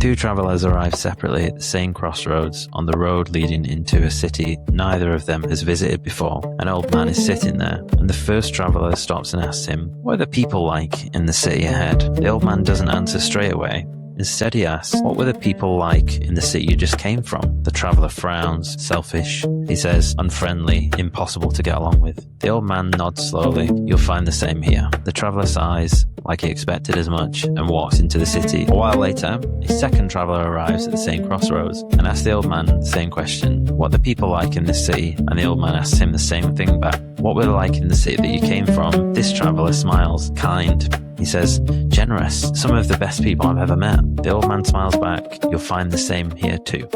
Two travellers arrive separately at the same crossroads on the road leading into a city neither of them has visited before. An old man is sitting there, and the first traveller stops and asks him, "What are the people like in the city ahead?" The old man doesn't answer straight away. Instead he asks, "What were the people like in the city you just came from?" The traveller frowns, selfish. He says, "Unfriendly, impossible to get along with." The old man nods slowly. "You'll find the same here." The traveller sighs, like he expected as much, and walks into the city. A while later, a second traveller arrives at the same crossroads and asks the old man the same question, "What are the people like in this city?" And the old man asks him the same thing back. "What were they like in the city that you came from?" This traveller smiles, kind. He says, "Generous, some of the best people I've ever met." The old man smiles back, "You'll find the same here too."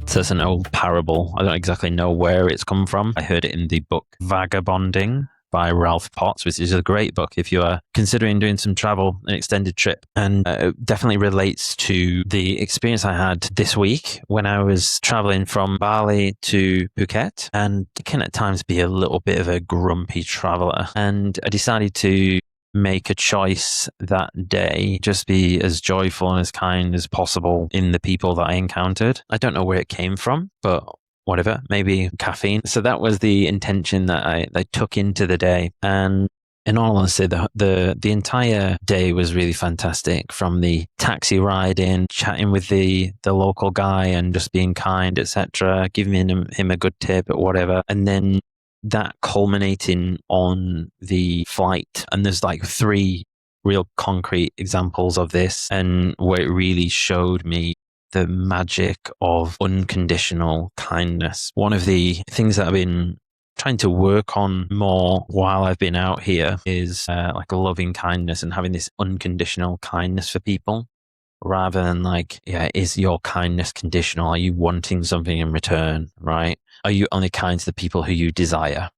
So it's an old parable. I don't exactly know where it's come from. I heard it in the book Vagabonding by Ralph Potts, which is a great book if you are considering doing some travel, an extended trip. And it definitely relates to the experience I had this week when I was traveling from Bali to Phuket. And I can at times be a little bit of a grumpy traveler. And I decided to make a choice that day, just be as joyful and as kind as possible in the people that I encountered. I don't know where it came from, but whatever, maybe caffeine. So that was the intention that I took into the day. And in all honesty, the entire day was really fantastic, from the taxi ride in, chatting with the local guy and just being kind, etc., giving him a good tip or whatever. And then that culminating on the flight. And there's like 3 real concrete examples of this, and where it really showed me the magic of unconditional kindness. One of the things that I've been trying to work on more while I've been out here is like a loving kindness and having this unconditional kindness for people, rather than like, is your kindness conditional? Are you wanting something in return, right? Are you only kind to the people who you desire,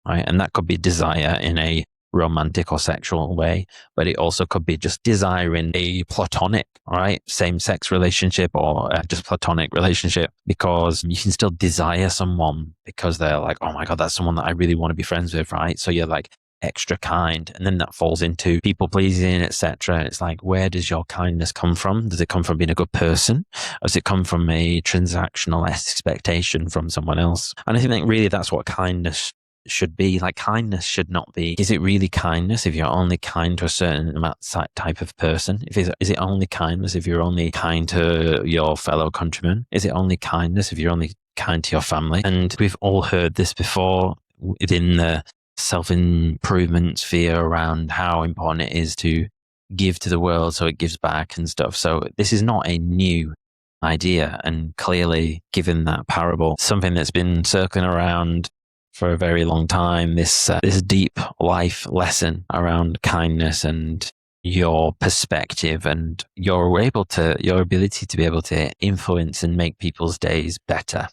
right? And that could be desire in a romantic or sexual way, but it also could be just desiring a platonic, right, same-sex relationship, or just platonic relationship, because you can still desire someone because they're like, oh my God, that's someone that I really want to be friends with, right? So you're like extra kind, and then that falls into people pleasing, etc. It's like, where does your kindness come from? Does it come from being a good person, or does it come from a transactional expectation from someone else? And I think really that's what kindness should be. Like, kindness should not be, is it really kindness if you're only kind to a certain type of person? Is it only kindness if you're only kind to your fellow countrymen? Is it only kindness if you're only kind to your family? And we've all heard this before within the self-improvement sphere around how important it is to give to the world so it gives back and stuff. So this is not a new idea, and clearly, given that parable, something that's been circling around for a very long time, this deep life lesson around kindness and your perspective and your ability to be able to influence and make people's days better.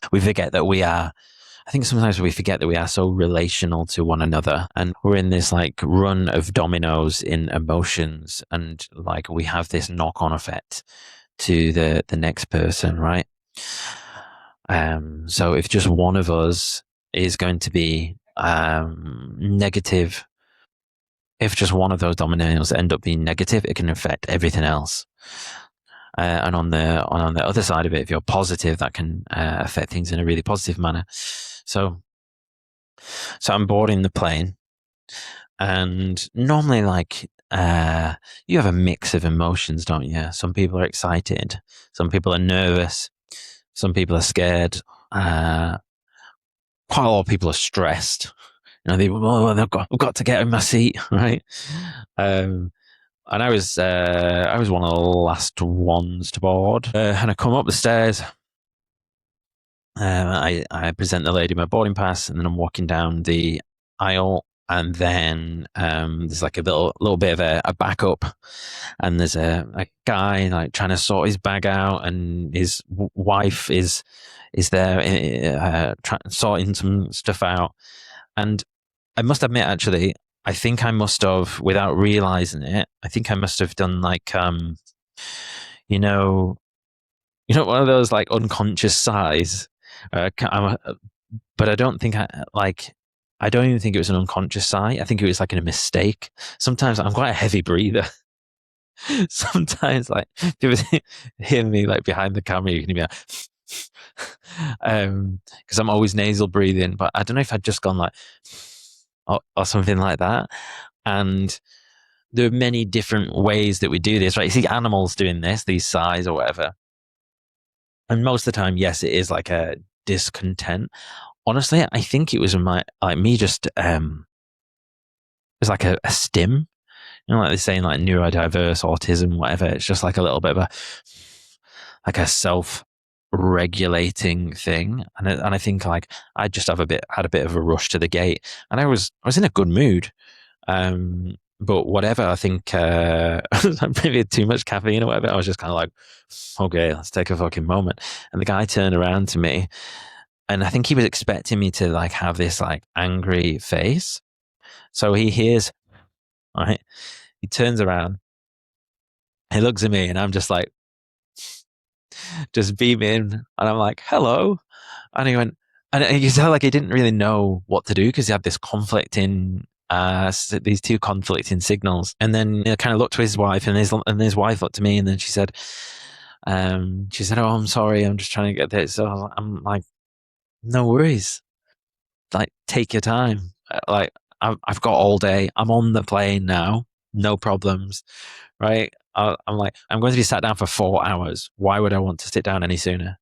I think sometimes we forget that we are so relational to one another, and we're in this like run of dominoes in emotions, and like we have this knock-on effect to the next person, right? So if just one of us is going to be negative, if just one of those dominoes end up being negative, it can affect everything else. And on the other side of it, if you're positive, that can affect things in a really positive manner. So I'm boarding the plane, and normally, like, you have a mix of emotions, don't you? Some people are excited, some people are nervous, some people are scared. Quite a lot of people are stressed. I've got to get in my seat, right? And I was one of the last ones to board, and I come up the stairs. I present the lady my boarding pass, and then I'm walking down the aisle, and then there's like a little bit of a backup, and there's a guy like trying to sort his bag out, and his wife is there sorting some stuff out. And I must admit, actually, I think I must have, without realizing it, I think I must have done like one of those like unconscious sighs. But I don't think I don't even think it was an unconscious sigh. I think it was like a mistake. Sometimes I'm quite a heavy breather. sometimes like people hear me like behind the camera, you can be like, because I'm always nasal breathing, but I don't know if I'd just gone like, or something like that. And there are many different ways that we do this, right? You see animals doing this, these sighs or whatever. And most of the time, yes, it is like a discontent. Honestly, I think it was me just it was like a stim. You know, like they're saying like neurodiverse, autism, whatever. It's just like a little bit of a self regulating thing. And I think like I just had a bit of a rush to the gate, and I was in a good mood. But whatever, I think maybe too much caffeine or whatever. I was just kind of like, okay, let's take a fucking moment. And the guy turned around to me, and I think he was expecting me to like have this like angry face. So he hears, right? He turns around, he looks at me, and I'm just like, just beaming, and I'm like, hello. And he went, and you tell like he didn't really know what to do because he had this conflicting, these two conflicting signals. And then he kind of looked to his wife, and his wife looked to me, and then she said, "Oh, I'm sorry, I'm just trying to get this." So I'm like, "No worries, like take your time. Like I've got all day. I'm on the plane now, no problems, right?" I'm like, I'm going to be sat down for 4 hours. Why would I want to sit down any sooner?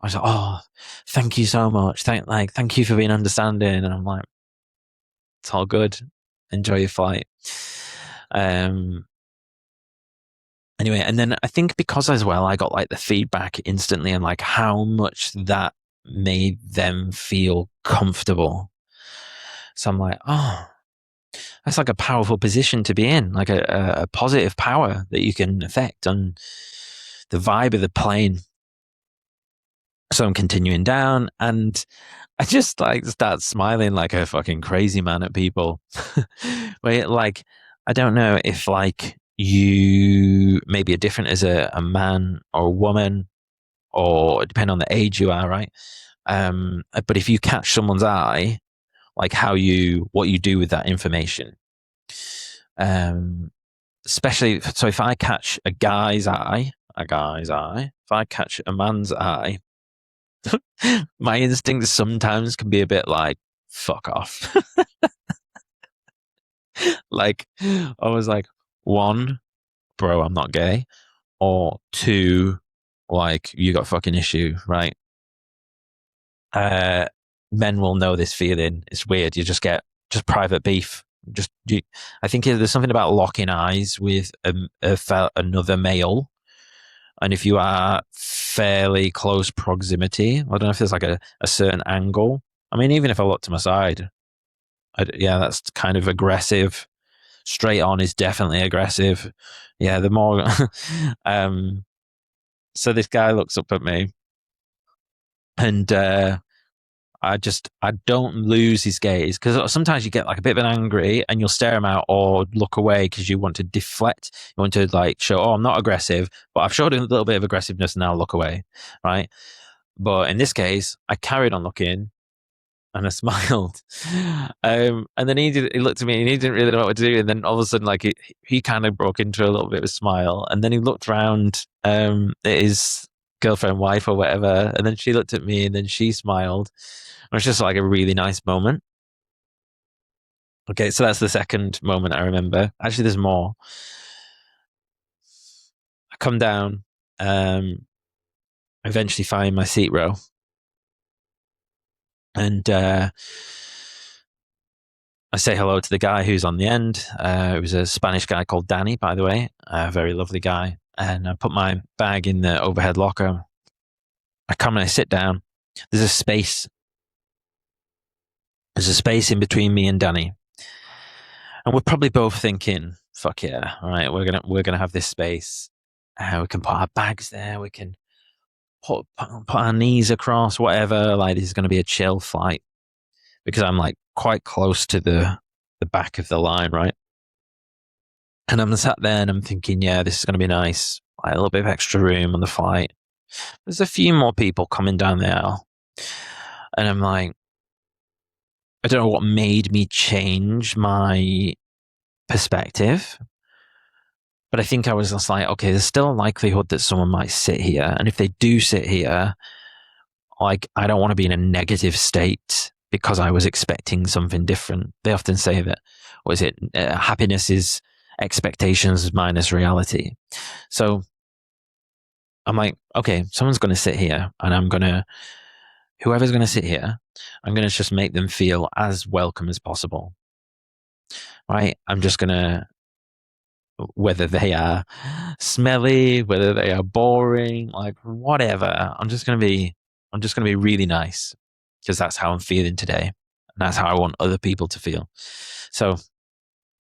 I was like, "Oh, thank you so much. Thank you for being understanding." And I'm like, "It's all good. Enjoy your flight." Um. Anyway, and then I think because as well, I got like the feedback instantly and like how much that made them feel comfortable. So I'm like, oh, that's like a powerful position to be in, like a positive power that you can affect on the vibe of the plane. So I'm continuing down, and I just like start smiling like a fucking crazy man at people. Where like I don't know if like you maybe are different as a man or a woman, or depending on the age you are, right? But if you catch someone's eye, like what you do with that information. Especially so if I catch a guy's eye, if I catch a man's eye, my instincts sometimes can be a bit like, fuck off. Like, I was like, one, bro, I'm not gay. Or two, like, you got a fucking issue, right? Uh, Men will know this feeling. It's weird. You just get just private beef. I think there's something about locking eyes with another male. And if you are fairly close proximity, I don't know if there's like a certain angle. I mean, even if I look to my side, yeah, that's kind of aggressive. Straight on is definitely aggressive. Yeah, the more. So this guy looks up at me, and I don't lose his gaze because sometimes you get like a bit of an angry and you'll stare him out or look away because you want to deflect. You want to like show, oh, I'm not aggressive, but I've showed a little bit of aggressiveness and now look away, right? But in this case, I carried on looking and I smiled. And then he looked at me and he didn't really know what to do. And then all of a sudden, like he kind of broke into a little bit of a smile. And then he looked around at his girlfriend, wife, or whatever. And then she looked at me and then she smiled. It was just like a really nice moment. Okay, so that's the second moment I remember. Actually, there's more. I come down, eventually find my seat row, and I say hello to the guy who's on the end. It was a Spanish guy called Danny, by the way, a very lovely guy. And I put my bag in the overhead locker. I come and I sit down. There's a space. There's a space in between me and Danny, and we're probably both thinking, "Fuck yeah! All right, we're gonna have this space. We can put our bags there. We can put our knees across, whatever. Like this is going to be a chill flight because I'm like quite close to the back of the line, right? And I'm sat there and I'm thinking, yeah, this is going to be nice. Like a little bit of extra room on the flight. There's a few more people coming down the aisle, and I'm like, I don't know what made me change my perspective, But I think I was just like, okay, there's still a likelihood that someone might sit here. And if they do sit here, like, I don't want to be in a negative state because I was expecting something different. They often say that, what is it? Happiness is expectations minus reality. So I'm like, okay, someone's going to sit here and whoever's going to sit here, I'm going to just make them feel as welcome as possible. Right? I'm just going to, whether they are smelly, whether they are boring, like whatever, I'm just going to be really nice because that's how I'm feeling today. And that's how I want other people to feel. So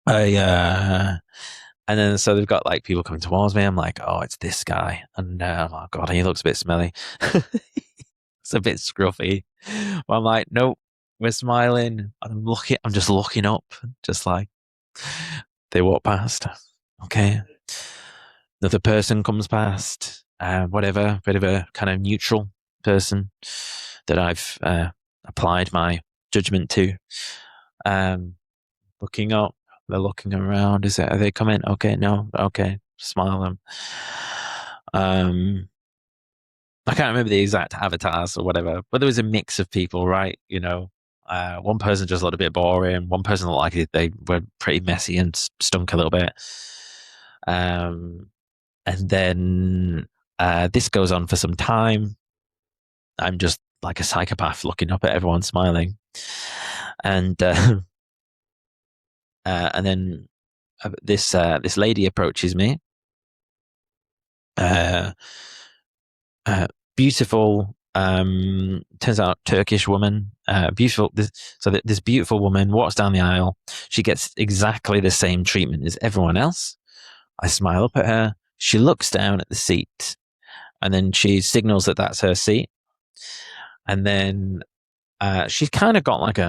and then so they've got like people coming towards me. I'm like, oh, it's this guy. And oh God, he looks a bit smelly. It's a bit scruffy. But I'm like, nope, we're smiling. I'm just looking up, just like they walk past. Okay. Another person comes past, whatever, bit of a kind of neutral person that I've applied my judgment to. Looking up, they're looking around. Are they coming? Okay, no, okay, smile them. I can't remember the exact avatars or whatever, but there was a mix of people, right? You know, one person just looked a bit boring. One person looked like they were pretty messy and stunk a little bit. And then this goes on for some time. I'm just like a psychopath looking up at everyone smiling. And then this lady approaches me. Beautiful, turns out Turkish woman, beautiful. This beautiful woman walks down the aisle. She gets exactly the same treatment as everyone else. I smile up at her. She looks down at the seat, and then she signals that that's her seat. And then she's kind of got like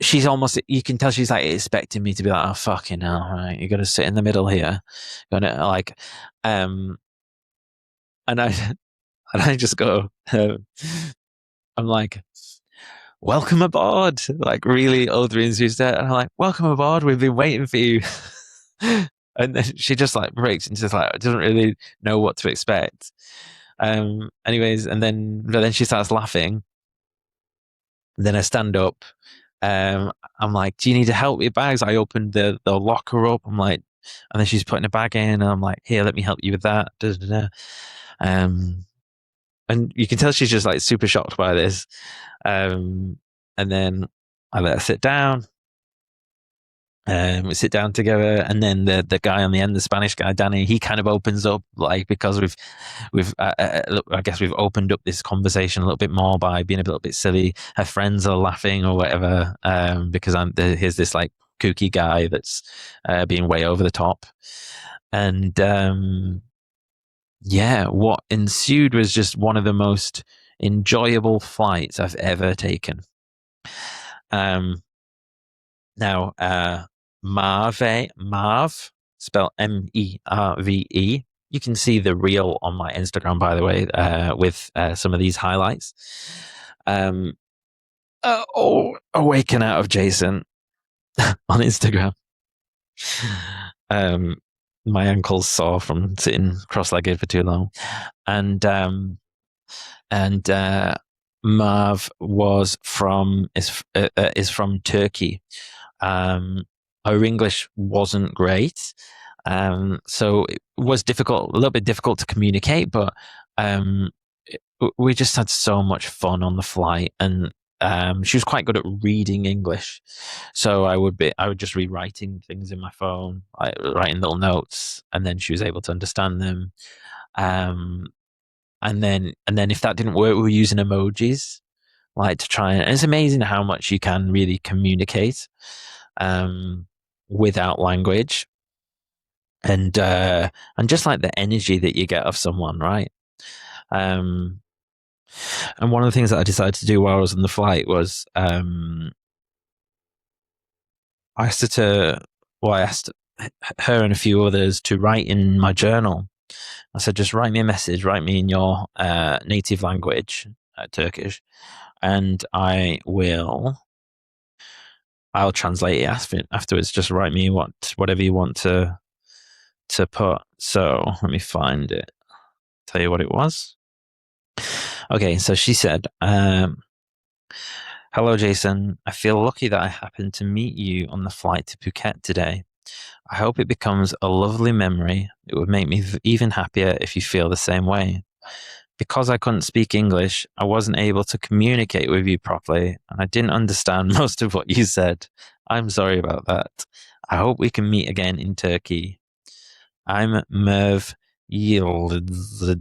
she's almost, you can tell she's like expecting me to be like, oh fucking hell, right? You got to sit in the middle here, gonna like, and I and I just go, I'm like, welcome aboard, like really over enthusiastic, and I'm like, welcome aboard, we've been waiting for you. And then she just like breaks into like doesn't really know what to expect. Anyways, but then she starts laughing. Then I stand up. I'm like, do you need to help with bags? I opened the locker up. I'm like, and then she's putting a bag in, and I'm like, here, let me help you with that. Da, da, da. And you can tell she's just like super shocked by this. And then I let her sit down. We sit down together, and then the guy on the end, the Spanish guy, Danny, he kind of opens up, like, because we've I guess we've opened up this conversation a little bit more by being a little bit silly. Her friends are laughing or whatever, because here's this like kooky guy that's being way over the top, and yeah, what ensued was just one of the most enjoyable flights I've ever taken. Now, Marve, spelled Merve. You can see the reel on my Instagram, by the way, with some of these highlights. Awaken out of Jason on Instagram. My ankle's sore from sitting cross-legged for too long, and Marv is from Turkey. Her English wasn't great, so it was difficult, a little bit difficult to communicate. But we just had so much fun on the flight, and she was quite good at reading English. So I would just be writing things in my phone, like writing little notes, and then she was able to understand them. And then if that didn't work, we were using emojis, like to try and it's amazing how much you can really communicate without language, and just like the energy that you get of someone, right? And one of the things that I decided to do while I was on the flight was I asked I asked her and a few others to write in my journal. I said, just write me a message, write me in your native language, Turkish, and I will I'll translate it afterwards. Just write me whatever you want to put. So let me find it. Tell you what it was. Okay, so she said, "Hello, Jason. I feel lucky that I happened to meet you on the flight to Phuket today. I hope it becomes a lovely memory. It would make me even happier if you feel the same way. Because I couldn't speak English, I wasn't able to communicate with you properly, and I didn't understand most of what you said. I'm sorry about that. I hope we can meet again in Turkey. I'm Merv Yildiz.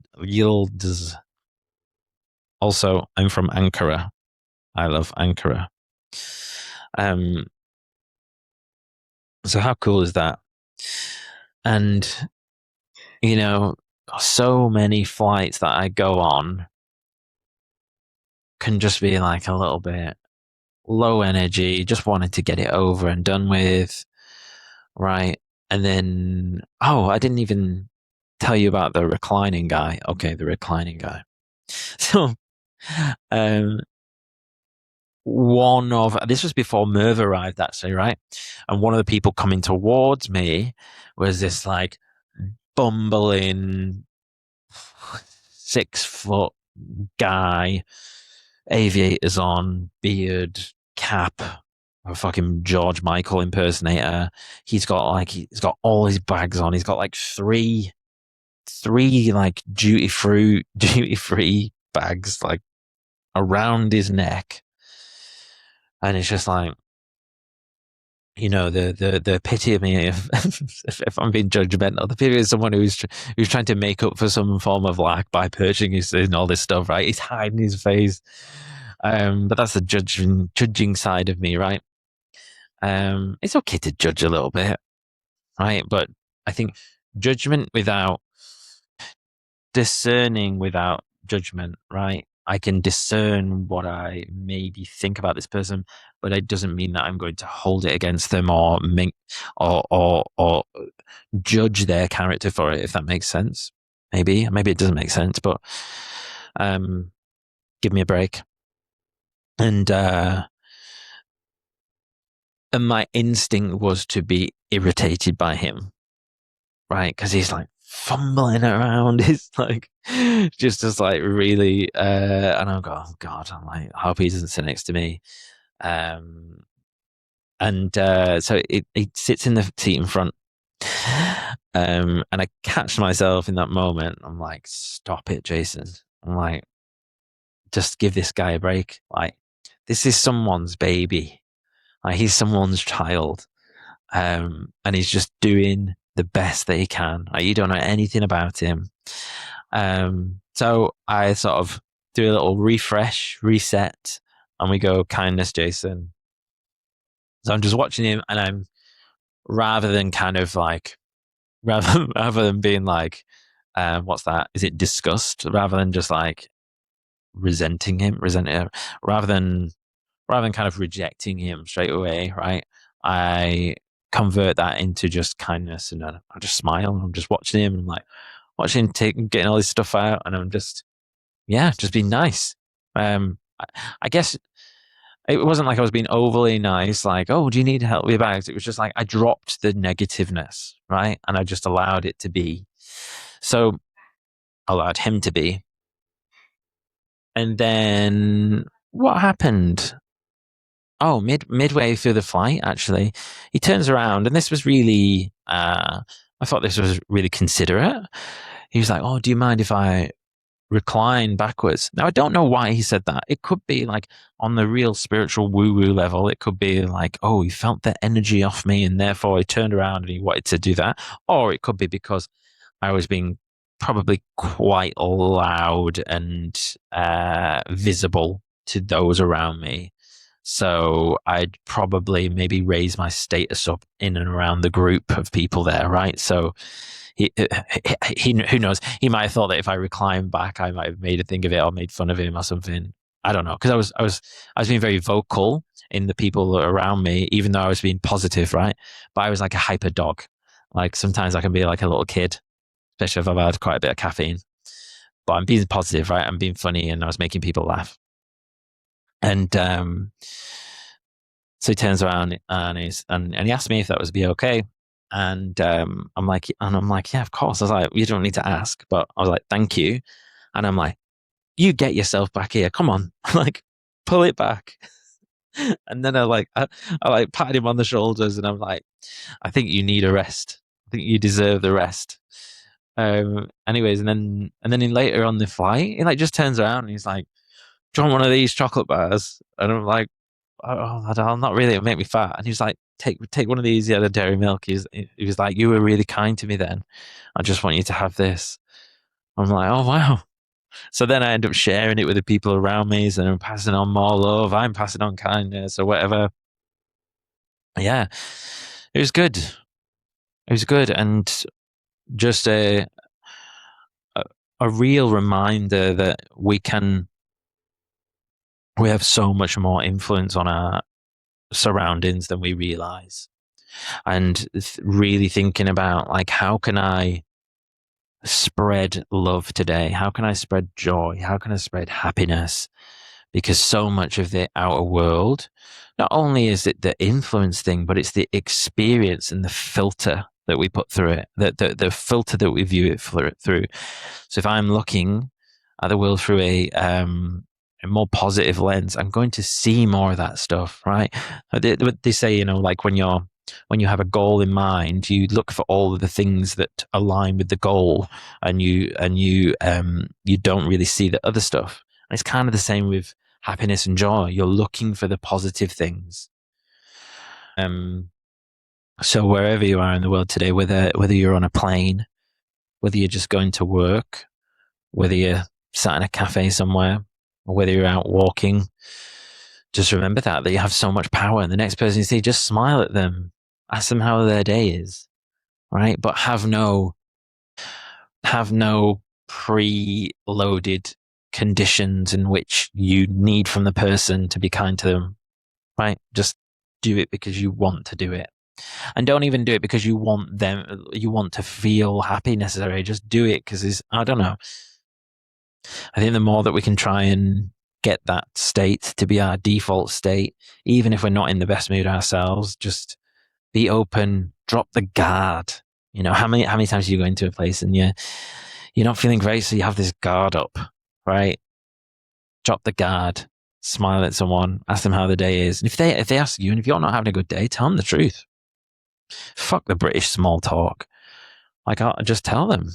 Also, I'm from Ankara. I love Ankara. Um, so how cool is that? And, you know, so many flights that I go on can just be like a little bit low energy, just wanted to get it over and done with, right? And then, oh, I didn't even tell you about the reclining guy. Okay, the reclining guy. So, um, one of this was before Merv arrived, actually, right? And one of the people coming towards me was this like bumbling 6 foot guy, aviators on, beard, cap, a fucking George Michael impersonator. He's got all his bags on. He's got like three like duty free bags like around his neck, and it's just like, the pity of me if I'm being judgmental. The pity of someone who's trying to make up for some form of lack by purging his and all this stuff, right? He's hiding his face. But that's the judging side of me, right? It's okay to judge a little bit, right? But I think judgment without discerning without judgment, right? I can discern what I maybe think about this person, but it doesn't mean that I'm going to hold it against them or make or judge their character for it, if that makes sense. Maybe it doesn't make sense, but um, give me a break. And my instinct was to be irritated by him, right? Because he's like fumbling around. He's like just like really, and I'm going, oh God, I'm like, I hope he doesn't sit next to me. Um, and so it sits in the seat in front. And I catch myself in that moment. I'm like, stop it, Jason. I'm like, just give this guy a break. Like, this is someone's baby. Like, he's someone's child. And he's just doing the best that he can. Like, you don't know anything about him. So I sort of do a little refresh, reset, and we go kindness, Jason. So I'm just watching him, and I'm rather than kind of like rather than being like, what's that? Is it disgust? Rather than just like resenting him, rather than kind of rejecting him straight away, right? I convert that into just kindness, and I just smile. And I'm just watching him, and I'm like watching him getting all this stuff out, and I'm just, yeah, just being nice. I guess it wasn't like I was being overly nice, like, oh, do you need help with your bags? It was just like I dropped the negativeness, right? And I just allowed it to be. So allowed him to be. And then what happened? Oh, midway through the flight, actually, he turns around, and this was really, I thought this was really considerate. He was like, "Oh, do you mind if I recline backwards?" Now, I don't know why he said that. It could be like on the real spiritual woo woo level. It could be like, oh, he felt the energy off me, and therefore he turned around and he wanted to do that. Or it could be because I was being probably quite loud and visible to those around me. So I'd probably maybe raise my status up in and around the group of people there, right? So he who knows? He might have thought that if I reclined back, I might have made a thing of it or made fun of him or something. I don't know, because I was being very vocal in the people around me, even though I was being positive, right? But I was like a hyper dog. Like sometimes I can be like a little kid, especially if I've had quite a bit of caffeine. But I'm being positive, right? I'm being funny, and I was making people laugh. And So he turns around and he asked me if that was be okay. And I'm like, yeah, of course. I was like, you don't need to ask, but I was like, thank you. And I'm like, you get yourself back here. Come on, like, pull it back. And then I like patted him on the shoulders, and I'm like, I think you need a rest. I think you deserve the rest. Anyways, and then later on the flight, he like just turns around and he's like, "Do you want one of these chocolate bars?" And I'm like, "Oh, I'll not really. It'll make me fat." And he was like, "Take one of these." He had a dairy milk. He was like, "You were really kind to me then. I just want you to have this." I'm like, "Oh wow." So then I end up sharing it with the people around me. So I'm passing on more love. I'm passing on kindness or whatever. Yeah, it was good. It was good, and just a, a real reminder that we have so much more influence on our surroundings than we realize. And really thinking about, like, how can I spread love today? How can I spread joy? How can I spread happiness? Because so much of the outer world, not only is it the influence thing, but it's the experience and the filter that we put through it, the filter that we view it through. So if I'm looking at the world through a more positive lens, I'm going to see more of that stuff, right? They say, you know, like when you have a goal in mind, you look for all of the things that align with the goal, and you don't really see the other stuff. And it's kind of the same with happiness and joy. You're looking for the positive things. So wherever you are in the world today, whether you're on a plane, whether you're just going to work, whether you're sat in a cafe somewhere, or whether you're out walking, just remember that you have so much power. And the next person you see, just smile at them, ask them how their day is, right? But have no pre-loaded conditions in which you need from the person to be kind to them, right? Just do it because you want to do it. And don't even do it because you want to feel happy necessarily. Just do it because I don't know. I think the more that we can try and get that state to be our default state, even if we're not in the best mood ourselves, just be open, drop the guard. You know, how many times do you go into a place and you're not feeling great, so you have this guard up, right? Drop the guard, smile at someone, ask them how the day is. And if they ask you, and if you're not having a good day, tell them the truth. Fuck the British small talk. Like, I'll just tell them,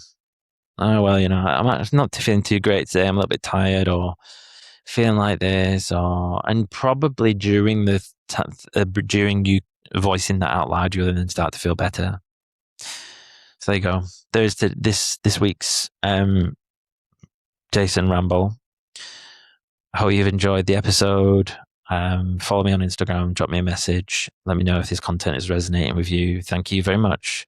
oh well, you know, I'm not feeling too great today. I'm a little bit tired, or feeling like this, and probably during you voicing that out loud, you'll then start to feel better. So there you go. There's this week's Jason Ramble. I hope you've enjoyed the episode. Follow me on Instagram, drop me a message. Let me know if this content is resonating with you. Thank you very much.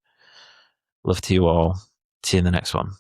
Love to you all. See you in the next one.